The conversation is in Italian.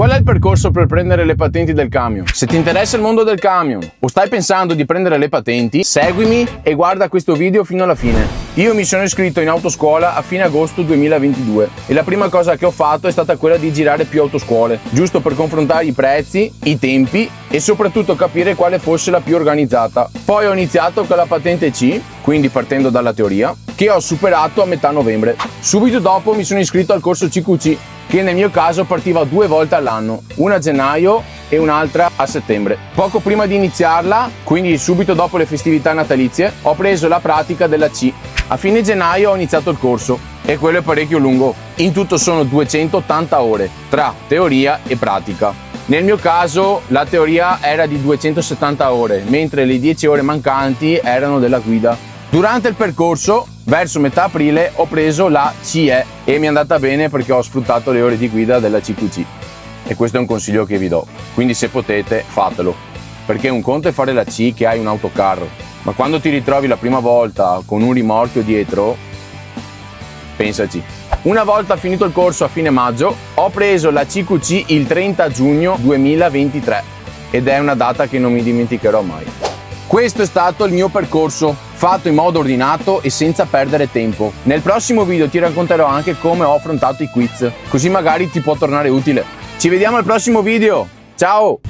Qual è il percorso per prendere le patenti del camion? Se ti interessa il mondo del camion o stai pensando di prendere le patenti, seguimi e guarda questo video fino alla fine. Io mi sono iscritto in autoscuola a fine agosto 2022 e la prima cosa che ho fatto è stata quella di girare più autoscuole, giusto per confrontare i prezzi, i tempi e soprattutto capire quale fosse la più organizzata. Poi ho iniziato con la patente C, quindi partendo dalla teoria, che ho superato a metà novembre. Subito dopo mi sono iscritto al corso CQC, che nel mio caso partiva 2 volte all'anno, una a gennaio e un'altra a settembre. Poco prima di iniziarla, quindi subito dopo le festività natalizie, ho preso la pratica della C. A fine gennaio ho iniziato il corso e quello è parecchio lungo. In tutto sono 280 ore tra teoria e pratica. Nel mio caso la teoria era di 270 ore, mentre le 10 ore mancanti erano della guida. Durante il percorso, verso metà aprile, ho preso la CE e mi è andata bene perché ho sfruttato le ore di guida della CQC. E questo è un consiglio che vi do, quindi se potete fatelo, perché un conto è fare la C che hai un autocarro, ma quando ti ritrovi la prima volta con un rimorchio dietro, pensaci. Una volta finito il corso a fine maggio, ho preso la CQC il 30 giugno 2023 ed è una data che non mi dimenticherò mai. Questo è stato il mio percorso, fatto in modo ordinato e senza perdere tempo. Nel prossimo video ti racconterò anche come ho affrontato i quiz, così magari ti può tornare utile. Ci vediamo al prossimo video, ciao!